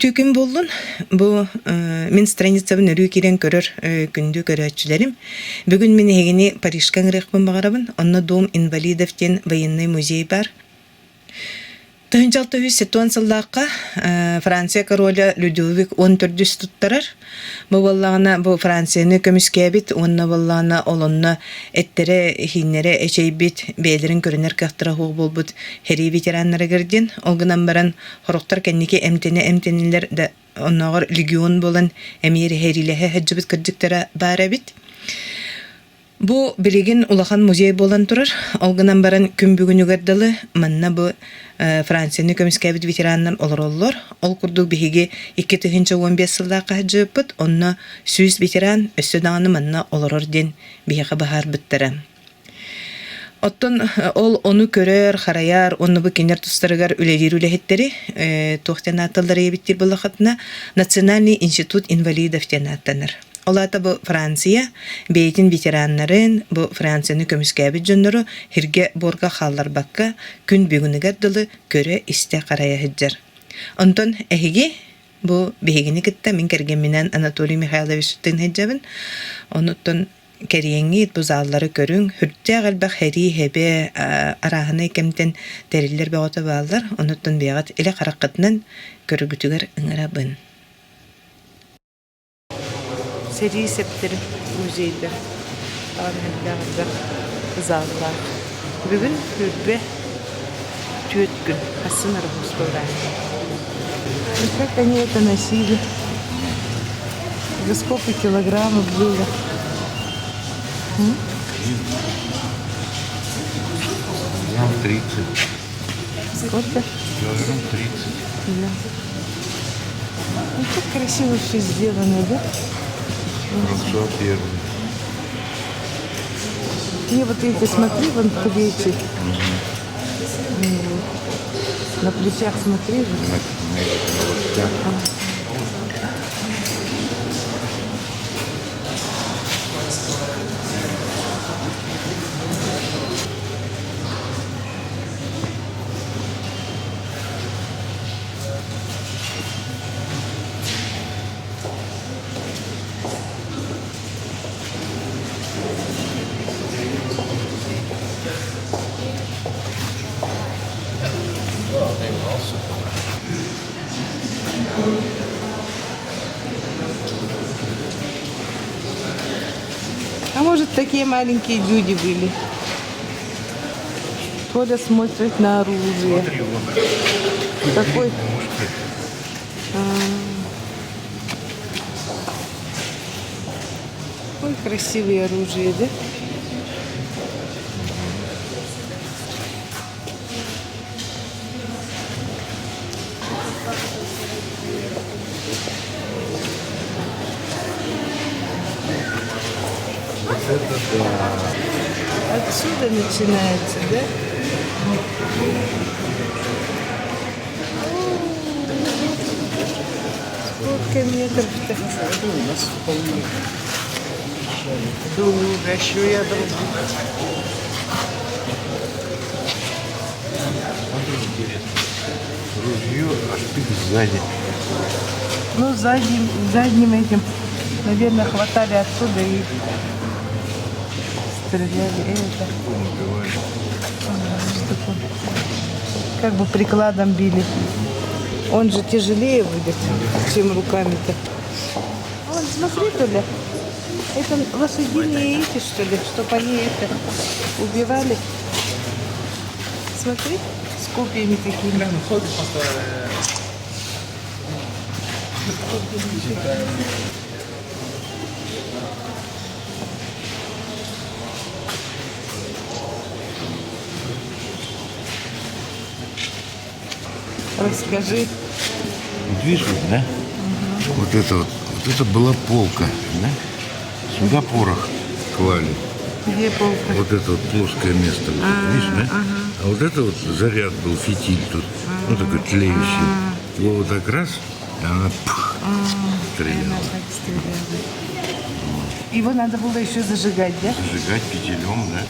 Бүтүкүн боллун бу мен страницабын өрүү кирен көрөр күндү көрөчүлерим. Бүгүн мен эгени Парижга ырыкпын багарабын. Онно Дом инвалидов тен военный музей бар. Тыгынчалты сетуан сыллаакка Франция королы Людовик 14 туттарар. Бу баллагына бу Францияны көмүскәбит, онна баллагына олонна эттере хиннере эчейбит бейлерин көрүнөр кахтыра хуг болбут хери ветераннары гердин. Олгынан баран хороктор кенники эмтенилер да онногор легион болан эмири херилеhe хаҗыбыт кырдыктара барабит. Бу билеген улахан музей болан турар. Олгынан баран күн бүгүнүгөр далы манна бу Францияны көмүскәбит ветераннар олороллор. Ол курдук биһиги 2015 сыллаакка хаҗыбыт, онна сүүс ветеран өссөдаганы манна олорор ден биһига бахар биттера. Оттон ол ону көрөр, хараяр, онну бу кинер тустарыгар үлелер-үлехеттери тохтанатылары биттир булахатна Национальный институт инвалидов тенаттаныр. Олата бу Франция бейтин ветераннарын бу Францияны көмүскәбит жоннору хирге борга халлар бакка күн бүгүнүгөр дылы көрө исте карая хыджар. Онтон эхиги бу бегини китте мен керген менен Анатолий Михайлович тынхыджабын. Онуттон кериеңи бу заллары көрүң хүрдэ галбак хери хебе араханы кемтен териллер бегота баалар. Онуттон бегат эле каракытынан көрүгүтүгөр ыңырабын. Сери септер музейде архивлerde залlar. Бүгүн хүрбе төт күн хасынар бустора. Как они это носили? За сколько килограммов было? Килограмм 30. Сколько? Килограмм 30. Да. Ну, как красиво все сделано, да? Франсуа первый. И вот эти, смотри, вон плечи. На плечах смотри. На локтях. А может, такие маленькие люди были? Толя смотрит на оружие. Смотри, вон. Какой? Какое красивое оружие, да? Вот это да. Отсюда начинается, да? Сколько метров-то? У нас вполне. Дура, что я друг. Смотри, интересно. Ружье, а шпик сзади. Ну, задним этим, наверное, хватали отсюда и стреляли. Это. Как бы прикладом били. Он же тяжелее будет, чем руками-то. Вон, смотри, Толя. Это лошадиные эти, что ли, чтобы они это убивали. Смотри, с копьями такими. Расскажи. Вот видишь, да? Вот это была полка, да? Сюда порох клали. Где полка? Вот это вот плоское место, вот, видишь, да? А вот это вот заряд был, фитиль тут, ну такой тлеющий. Его вот так раз, и она стреляла. Его надо было еще зажигать, да? Зажигать фитилем, да?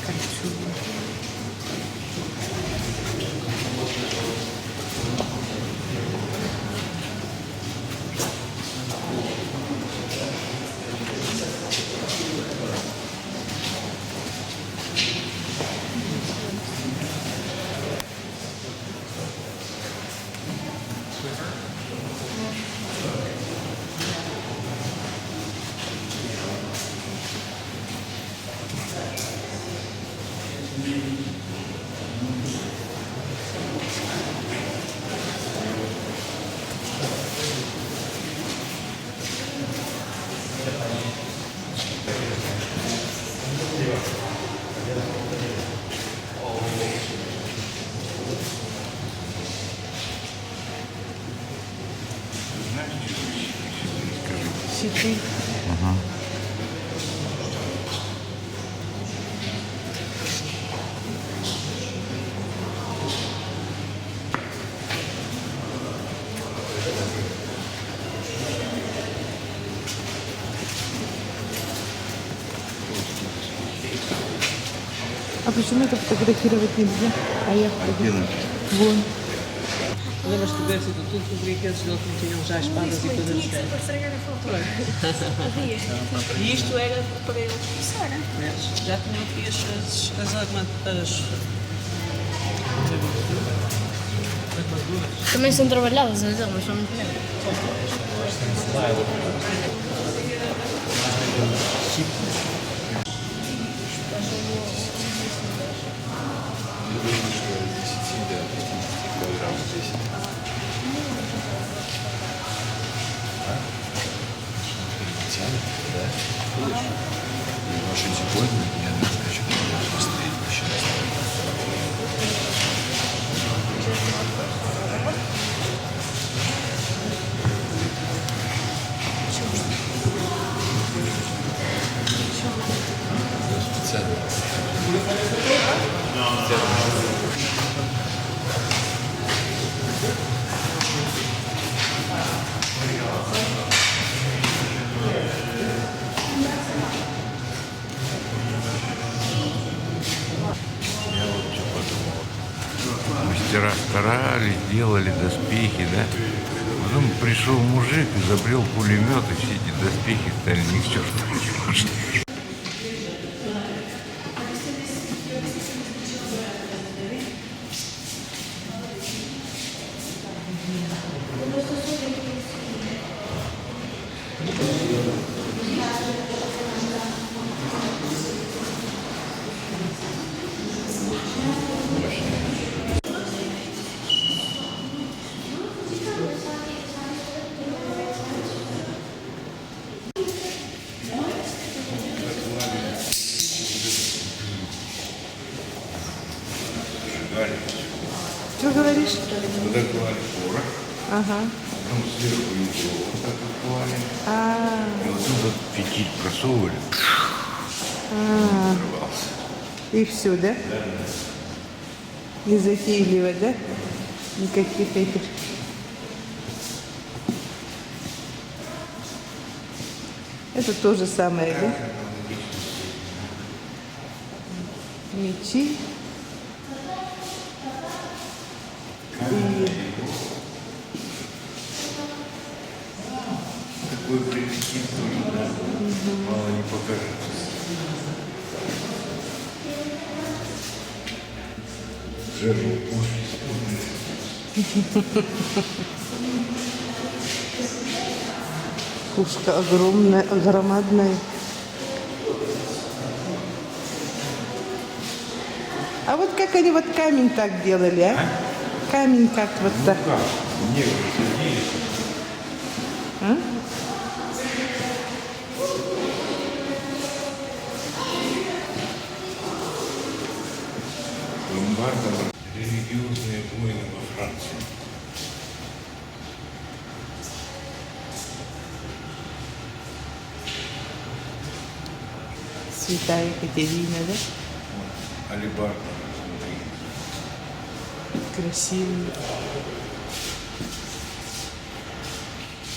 такие. А почему это фотографировать нельзя? А я вон. Lembras de ver se do tudo que os brinquedos dele não tinham já espadas e coisas do género? Para estragar a foto. E isto era para eles. Isso era. Vês? Já tinham aqui as armaduras. Também são trabalhadas, mas são muito grandes. Очень сегодня я не хочу быстрее сейчас. Мастера старались, делали доспехи, да? Потом пришел мужик, изобрел пулемет, и все эти доспехи стали ни к черту. Что говоришь? Туда клали порох, Ага. потом сверху его вот так вот клали. А, И вот тут вот фитиль просовывали. Взрывался. и все, да? Незатейливо, да? Никаких этих. Это то же самое, да? Мечи. Такой прилетит тоже, да? Мало не покажется. Жерло Пушка огромная, громадная. А вот как они вот камень так делали, а? Камень как вот так. как? Негры садились. А? Ломбардом религиозные войны во Франции. Святая Екатерина, да? Алибарда, смотри. Красивый.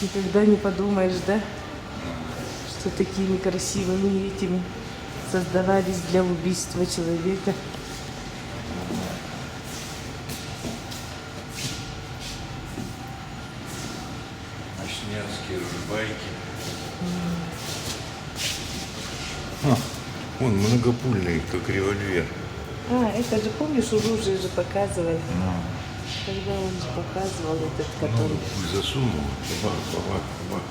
Никогда не подумаешь, да? Что такими красивыми этими создавались для убийства человека. Мощнянские ружбайки. Он многопульный, как револьвер. А, это же, помнишь, оружие же показывали? Когда он же показывал этот, который... Пуль засунул, бабах, бабах, бабах.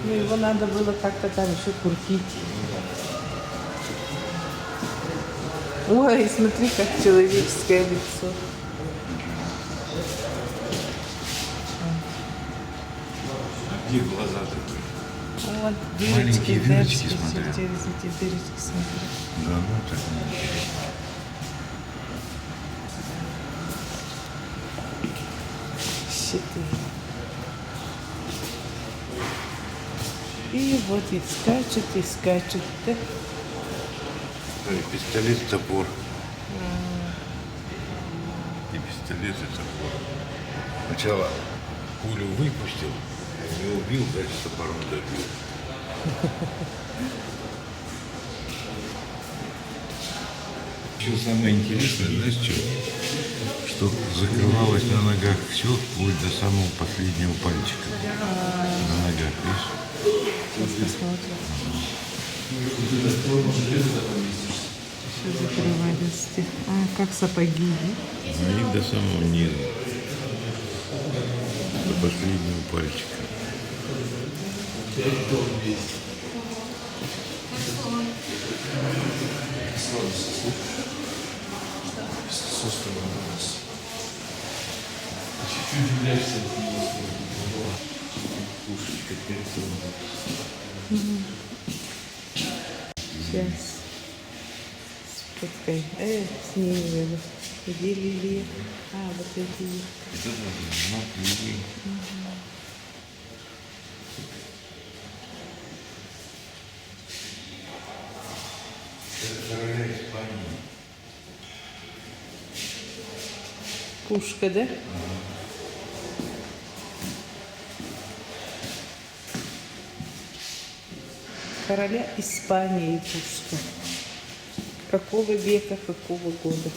Ну, его надо было как-то там еще крутить. Ой, смотри, как человеческое лицо. А где глаза такие? Вот, Маленькие дырочки, смотри. через эти дырочки смотри. Да, ну так неинтересно. Щиты. И вот и скачет, да? Пистолет, топор. И пистолет, и топор. Сначала пулю выпустил, не убил, дальше топором добил. Еще самое интересное, знаешь, что закрывалось на ногах все, вплоть до самого последнего пальчика. На ногах, видишь? Сейчас посмотрим. Все закрывались. Как сапоги, да? На них до самого низа. До последнего пальчика. Сейчас. Спускай. Снизу его. Где лилия? Вот эти. Это знак любви. Это короля Испании. Пушка, да? Короля Испании пушка. Какого века, какого года?